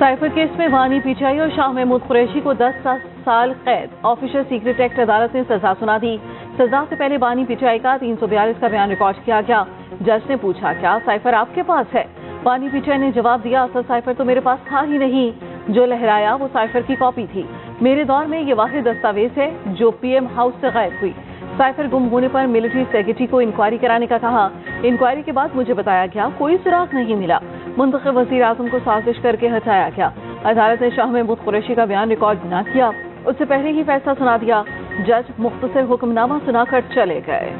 Cipher case में वानी PTI और शाह महमूद कुरैशी को 10 साल कैद। ऑफिशियल सीक्रेट एक्ट अदालत ने सजा सुना दी। सजा से पहले वानी पीटीआई का 342 का बयान रिकॉर्ड किया गया। जज ने पूछा, क्या साइफर आपके पास है? वानी पीटीआई ने जवाब दिया, असल साइफर तो मेरे पास था ही नहीं, जो लहराया वो साइफर की कॉपी थी। मेरे दौर में ये वाहिद दस्तावेज है जो पीएम हाउस से गायब हुई। साइफर गुम होने पर मिलिट्री सेक्रेटरी को इंक्वायरी कराने का कहा। इंक्वायरी के बाद मुझे बताया गया कोई सुराग नहीं मिला। मुंतखब वज़ीर आज़म को साजिश करके हटाया गया। अदालत ने शाह महमूद कुरैशी का बयान रिकॉर्ड न किया, उससे पहले ही फैसला सुना दिया। जज मुख्तसर हुक्मनामा सुनाकर चले गए।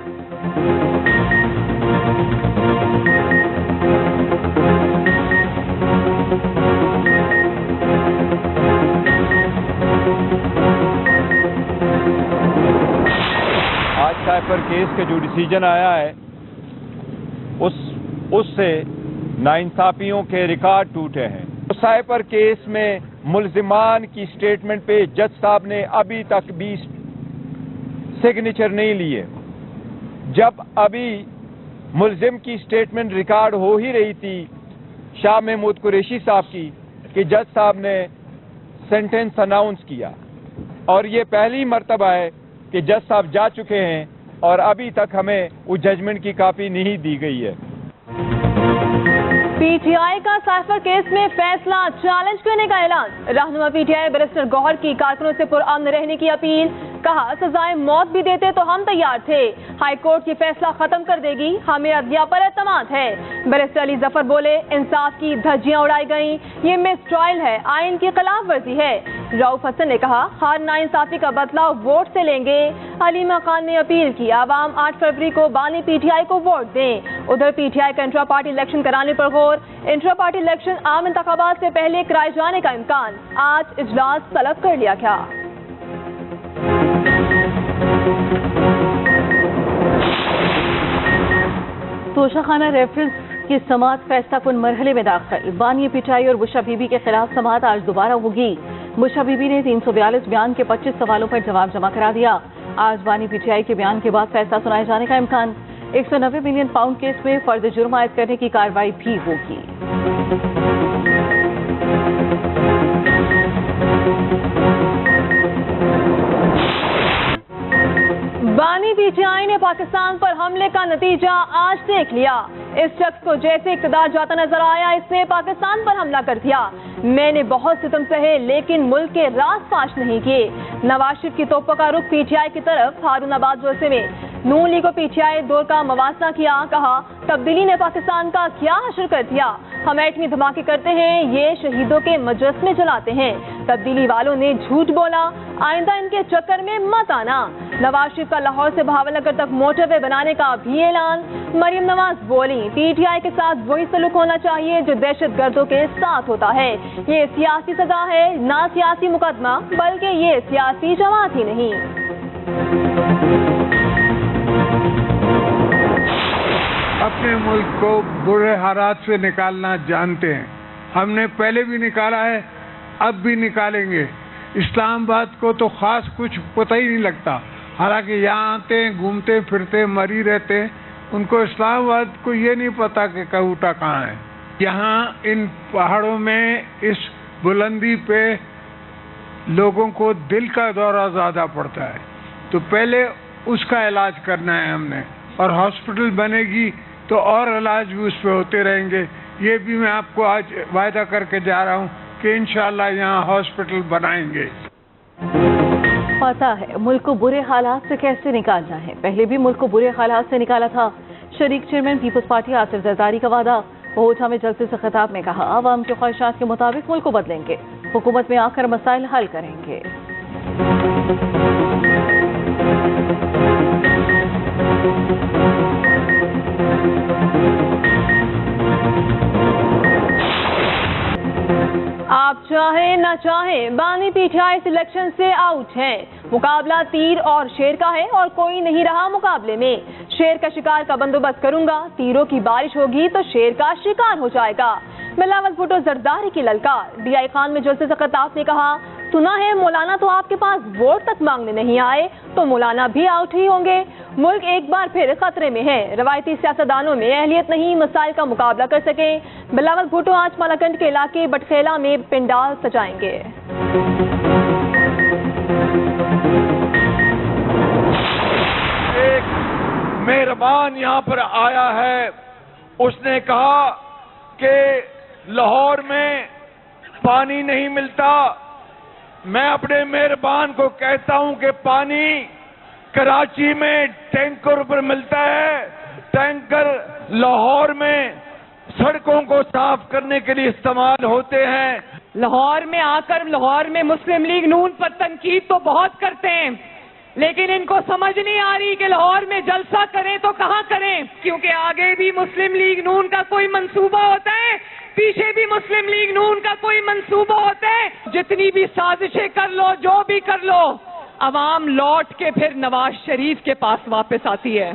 आज साइफर केस के जो डिसीजन आया है उससे नाइंसाफियों के रिकॉर्ड टूटे हैं। साइफर केस में मुल्जिमान की स्टेटमेंट पे जज साहब ने अभी तक भी सिग्नेचर नहीं लिए। जब अभी मुल्जिम की स्टेटमेंट रिकॉर्ड हो ही रही थी शाह महमूद कुरैशी साहब की, कि जज साहब ने सेंटेंस अनाउंस किया, और ये पहली मर्तबा है कि जज साहब जा चुके हैं और अभी तक हमें उस जजमेंट की कॉपी नहीं दी गई है। पीटीआई का साइफर केस में फैसला चैलेंज करने का ऐलान। रहनुमा पीटीआई बैरिस्टर गौहर की कारकुनों से पुरअमन रहने की अपील। कहा, सजाए मौत भी देते तो हम तैयार थे। हाई कोर्ट ये फैसला खत्म कर देगी, हमें अदलिया पर एतमाद है। बैरिस्टर अली जफर बोले, इंसाफ की धज्जियां उड़ाई गई, ये मिस ट्रायल है, आइन की खिलाफ वर्जी है। रऊफ हसन ने कहा, हर नाइंसाफी का बदलाव वोट से लेंगे। हलीमा खान ने अपील की, आवाम 8 फरवरी को बानी पीटीआई को वोट दें। उधर पीटीआई का इंट्रा पार्टी इलेक्शन कराने पर गौर। इंट्रा पार्टी इलेक्शन आम इंतखाबात से पहले कराए जाने का इम्कान। आज इजलास तलब कर लिया गया। तोशाखाना रेफरेंस की समाअत फैसला कुन मरहले में दाखिल। बानी पीटीआई और बुशरा बीबी के खिलाफ समाअत आज दोबारा होगी। बुशरा बीबी ने 342 बयान के 25 सवालों पर जवाब जमा करा दिया। आज बानी पीटीआई के बयान के बाद फैसला सुनाए जाने का इम्कान। 190 मिलियन पाउंड केस में फर्द जुर्म आयद करने की कार्रवाई भी होगी। बानी पीटीआई ने पाकिस्तान पर हमले का नतीजा आज देख लिया। इस शख्स को जैसे इक़्तिदार जाता नजर आया, इसने पाकिस्तान पर हमला कर दिया। मैंने बहुत सितम सहे लेकिन मुल्क के राज फाश नहीं किए। नवाज शरीफ की तोपों का रुख पीटीआई की तरफ। हारूनाबाद जलसे में नून लीग को पीटीआई दौर का मवासना किया। कहा, तब्दीली ने पाकिस्तान का क्या हशर कर दिया। हम एटमी धमाके करते हैं, ये शहीदों के मजस्मे जलाते हैं। तब्दीली वालों ने झूठ बोला, आइंदा इनके चक्कर में मत आना। नवाज शरीफ का लाहौर से भावलगर तक मोटरवे बनाने का भी ऐलान। मरियम नवाज बोली, पीटीआई के साथ वही सलूक होना चाहिए जो दहशत गर्दों के साथ होता है। ये सियासी सजा है, ना सियासी मुकदमा, बल्कि ये सियासी जमात ही नहीं। अपने मुल्क को बुरे हालात से निकालना जानते हैं। हमने पहले भी निकाला है, अब भी निकालेंगे। इस्लामाबाद को तो खास कुछ पता ही नहीं लगता, हालांकि यहाँ आते हैं, घूमते फिरते मरी रहते हैं। उनको इस्लामाबाद को ये नहीं पता कि कहूटा कहाँ है। यहाँ इन पहाड़ों में इस बुलंदी पे लोगों को दिल का दौरा ज़्यादा पड़ता है, तो पहले उसका इलाज करना है हमने। और हॉस्पिटल बनेगी तो और इलाज भी उस पर होते रहेंगे। ये भी मैं आपको आज वायदा करके जा रहा हूँ कि इंशाल्लाह यहाँ हॉस्पिटल बनाएंगे। पता है मुल्क को बुरे हालात से कैसे निकालना है। पहले भी मुल्क को बुरे हालात से निकाला था। शरीक चेयरमैन पीपल्स पार्टी आसिफ जरदारी का वादा। ओठा में जलसे से खिताब में कहा, आवाम के ख्वाहिशात के मुताबिक मुल्क को बदलेंगे, हुकूमत में आकर मसाइल हल करेंगे। आप चाहे न चाहे बानी पीटीआई इलेक्शन से आउट है। मुकाबला तीर और शेर का है और कोई नहीं रहा मुकाबले में। शेर का शिकार का बंदोबस्त करूंगा, तीरों की बारिश होगी तो शेर का शिकार हो जाएगा। बिलावल भुट्टो जरदारी की ललकार। डीआई खान में जलसे से खिताब ने कहा, सुना है मौलाना तो आपके पास वोट तक मांगने नहीं आए, तो मौलाना भी आउट ही होंगे। मुल्क एक बार फिर खतरे में है। रवायती सियासतदानों में अहलियत नहीं मसाइल का मुकाबला कर सके। बिलावल भुट्टो आज मालाकंड के इलाके बटखेला में पंडाल सजाएंगे। एक मेहरबान यहाँ पर आया है, उसने कहा कि लाहौर में पानी नहीं मिलता। मैं अपने मेहरबान को कहता हूं कि पानी कराची में टैंकर पर मिलता है। टैंकर लाहौर में सड़कों को साफ करने के लिए इस्तेमाल होते हैं। लाहौर में आकर लाहौर में मुस्लिम लीग नून पर तनकीद तो बहुत करते हैं, लेकिन इनको समझ नहीं आ रही कि लाहौर में जलसा करें तो कहां करें, क्योंकि आगे भी मुस्लिम लीग नून का कोई मंसूबा होता है, पीछे भी मुस्लिम लीग नून का कोई मंसूबा होता है। जितनी भी साजिशें कर लो, जो भी कर लो, अवाम लौट के फिर नवाज शरीफ के पास वापस आती है।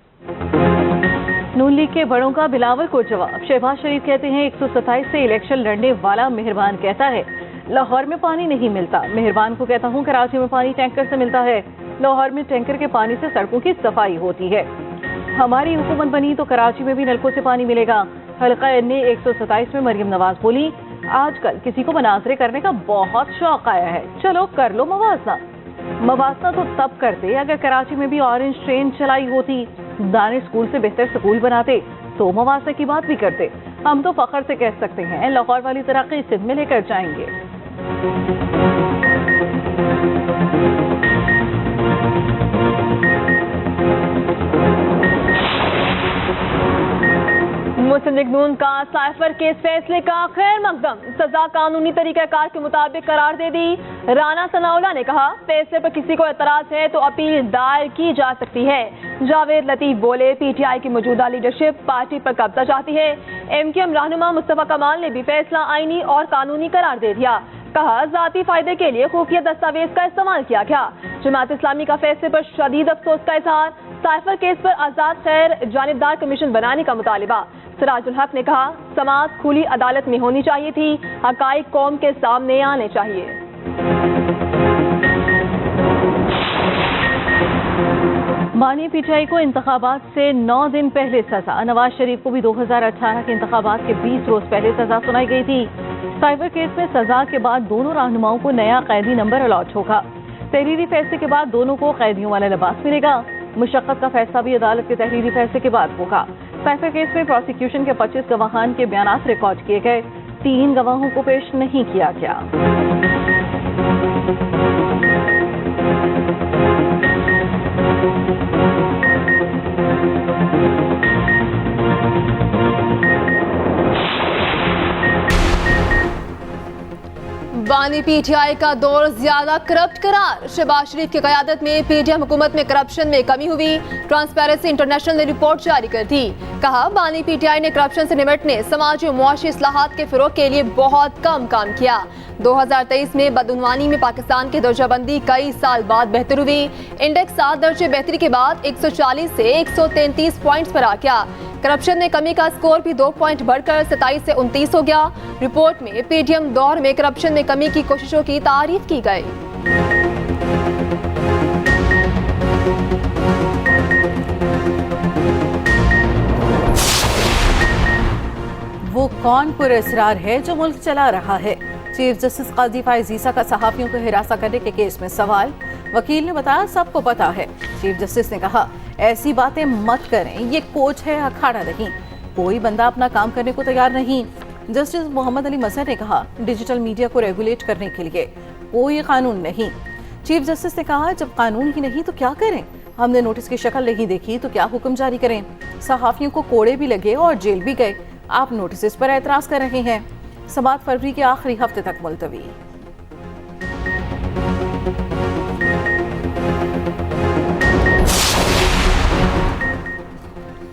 नून लीग के बड़ों का बिलावल को जवाब। शहबाज शरीफ कहते हैं 127 से इलेक्शन लड़ने वाला मेहरबान कहता है लाहौर में पानी नहीं मिलता। मेहरबान को कहता हूं कराची में पानी टैंकर से मिलता है। लाहौर में टैंकर के पानी से सड़कों की सफाई होती है। हमारी हुकूमत बनी तो कराची में भी नलकों से पानी मिलेगा। हल्का एन 127 में मरियम नवाज बोली, आजकल किसी को मनाजरे करने का बहुत शौक आया है, चलो कर लो मवाजना। मवाजना तो तब करते अगर कराची में भी ऑरेंज ट्रेन चलाई होती, दानिश स्कूल से बेहतर स्कूल बनाते तो मवाजना की बात भी करते। हम तो फख्र से कह सकते हैं लाहौर वाली तरक्की सिंध में लेकर जाएंगे। मुस्लिम लीग नून का साइफर केस फैसले का खैर मकदम, सजा कानूनी तरीकाकार के मुताबिक करार दे दी। राना सनाउल्लाह ने कहा फैसले पर किसी को एतराज है तो अपील दायर की जा सकती है। जावेद लतीफ बोले पीटीआई की मौजूदा लीडरशिप पार्टी पर कब्जा चाहती है। एमकेएम रहनुमा मुस्तफा कमाल ने भी फैसला आईनी और कानूनी करार दे दिया। कहा जाती फायदे के लिए खुफिया दस्तावेज का इस्तेमाल किया गया। जमात इस्लामी का फैसले पर शदीद अफसोस का इजहार। साइफर केस पर आजाद खैर जानिबदार कमीशन बनाने का मुतालिबा। सिराजुल हक ने कहा समाज खुली अदालत में होनी चाहिए थी, हकाइक कौम के सामने आने चाहिए। बानी पीटीआई को इंतखाबात से 9 दिन पहले सजा। नवाज शरीफ को भी 2018 के इंतखाबात के 20 रोज पहले सजा सुनाई गई थी। साइबर केस में सजा के बाद दोनों रहनुमाओं को नया कैदी नंबर अलॉट होगा। तहरीरी फैसले के बाद दोनों को कैदियों वाला लिबास मिलेगा। मुशक्कत का फैसला भी अदालत के तहरीरी फैसले के बाद होगा। साइफर केस में प्रोसिक्यूशन के 25 गवाहान के बयान रिकॉर्ड किए गए, 3 गवाहों को पेश नहीं किया गया। बानी पीटीआई का दौर ज्यादा करप्ट करार। शहबाज शरीफ की क़यादत में पीटीआई हुकूमत में करप्शन में कमी हुई। ट्रांसपेरेंसी इंटरनेशनल ने रिपोर्ट जारी कर दी। कहा बानी पीटीआई ने करप्शन से निपटने समाजी और मुआशी इस्लाहात के फिरोग के लिए बहुत कम काम किया। 2023 में बदउनवानी में पाकिस्तान की दर्जाबंदी कई साल बाद बेहतर हुई। इंडेक्स 7 दर्जे बेहतरी के बाद 140 से 133 पॉइंट्स पर आ गया। करप्शन में कमी का स्कोर भी 2 पॉइंट बढ़कर 27 से 29 हो गया। रिपोर्ट में पीटीएम दौर में करप्शन में कमी की कोशिशों की तारीफ की गई। वो कौन पुरअसरार है जो मुल्क चला रहा है? चीफ जस्टिस काजी फाइज ईसा का सहाफियों को हिरासत करने के केस में सवाल। वकील ने बताया सबको पता है। चीफ जस्टिस ने कहा ऐसी बातें मत करें, ये कोच है अखाड़ा नहीं। कोई बंदा अपना काम करने को तैयार नहीं। जस्टिस मोहम्मद अली मजहर ने कहा डिजिटल मीडिया को रेगुलेट करने के लिए कोई कानून नहीं। चीफ जस्टिस ने कहा जब कानून ही नहीं तो क्या करें? हमने नोटिस की शक्ल नहीं देखी तो क्या हुक्म जारी करें? सहाफियों को कोड़े भी लगे और जेल भी गए, आप नोटिस पर एतराज कर रहे हैं। समाअत फरवरी के आखिरी हफ्ते तक मुलतवी।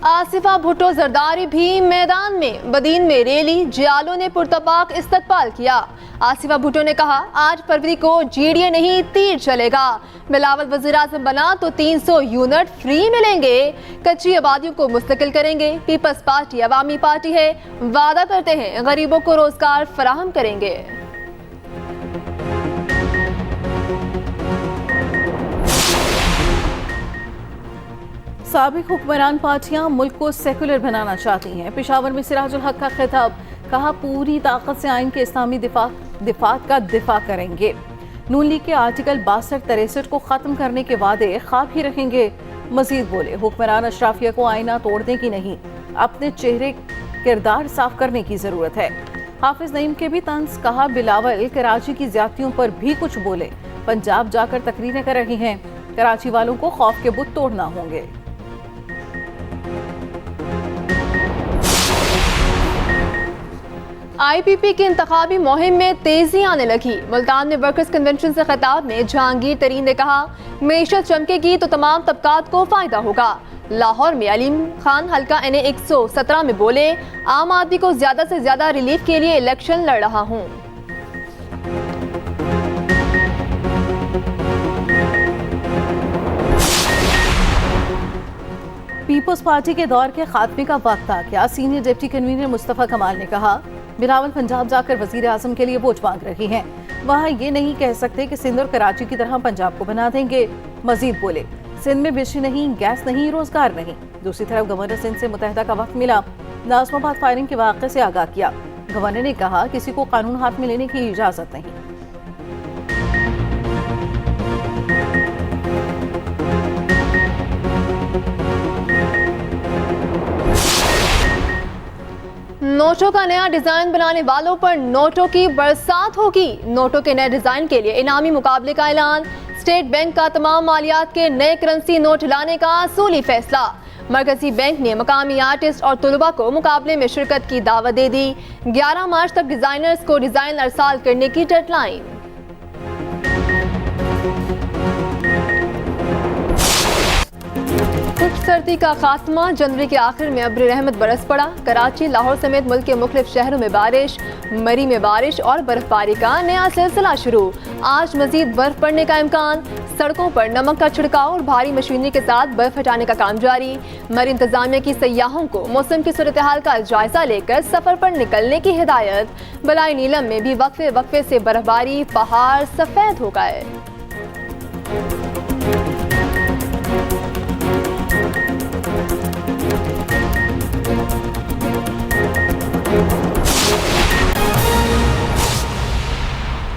आसिफा भुट्टो जरदारी भी मैदान में। बदीन में रैली, जियालों ने पुरतपाक इस्तकबाल किया। आसिफा भुट्टो ने कहा 8 फरवरी को जीडीए नहीं तीर चलेगा। बिलावल वज़ीर आज़म बना तो 300 यूनिट फ्री मिलेंगे। कच्ची आबादियों को मुस्तकिल करेंगे। पीपल्स पार्टी अवामी पार्टी है, वादा करते हैं गरीबों को रोजगार फराहम करेंगे। साबिक हुक्मरान पार्टियां मुल्क को सेकुलर बनाना चाहती हैं। पेशावर में सिराजुल हक का खिताब, कहा पूरी ताकत से आइन के इस्लामी दिफात का दिफा करेंगे। नून लीग के आर्टिकल 62-63 को खत्म करने के वादे ख्वाब ही रहेंगे। मजीद बोले, हुक्मरान अशराफिया को आईना तोड़ने की नहीं, अपने चेहरे किरदार साफ करने की जरूरत है। हाफिज नईम के भी तंज, कहा बिलावल कराची की ज्यादतियों पर भी कुछ बोले, पंजाब जाकर तकरीरें कर रही हैं, कराची वालों को खौफ के बुत तोड़ना होंगे। IPP की इंतखाबी मुहिम में तेजी आने लगी। मुल्तान में वर्कर्स कन्वेंशन से खिताब में जहांगीर तरीन ने कहा, मईशत चमकेगी तो तमाम तबकात को फायदा होगा। लाहौर में अलीम खान हल्का NA 117 में बोले, आम आदमी को ज्यादा से ज्यादा रिलीफ के लिए इलेक्शन लड़ रहा हूँ। पीपल्स पार्टी के दौर के खात्मे का वक्त आ गया। सीनियर डिप्टी कन्वीनर मुस्तफा कमाल ने कहा, बिलावल पंजाब जाकर वजीर आजम के लिए वोट मांग रही हैं, वहाँ ये नहीं कह सकते कि सिंध और कराची की तरह पंजाब को बना देंगे। मजीद बोले, सिंध में बिजली नहीं, गैस नहीं, रोजगार नहीं। दूसरी तरफ गवर्नर सिंध से मुतहदा का वक्त मिला, नाज़िमाबाद फायरिंग के वाक़े से आगाह किया। गवर्नर ने कहा, किसी को कानून हाथ में लेने की इजाजत नहीं। नोटों का नया डिजाइन बनाने वालों पर नोटों की बरसात होगी। नोटों के नए डिजाइन के लिए इनामी मुकाबले का ऐलान। स्टेट बैंक का तमाम मालियात के नए करेंसी नोट लाने का असूली फैसला। मरकजी बैंक ने मकामी आर्टिस्ट और तलबा को मुकाबले में शिरकत की दावत दे दी। 11 मार्च तक डिजाइनर्स को डिजाइन अरसाल करने की डेडलाइन। खुश्क सर्दी का खात्मा, जनवरी के आखिर में अब्र रहमत बरस पड़ा। कराची, लाहौर समेत मुल्क के मुख्तलिफ शहरों में बारिश, मरी में बारिश और बर्फबारी का नया सिलसिला शुरू। आज मजीद बर्फ पड़ने का इम्कान। सड़कों पर नमक का छिड़काव और भारी मशीनरी के साथ बर्फ हटाने का काम जारी। मरी इंतजामिया की सयाहों को मौसम की सूरत हाल का जायजा लेकर सफर पर निकलने की हिदायत। बलाई नीलम में भी वक्फे वक्फे से बर्फबारी, पहाड़ सफेद हो गए।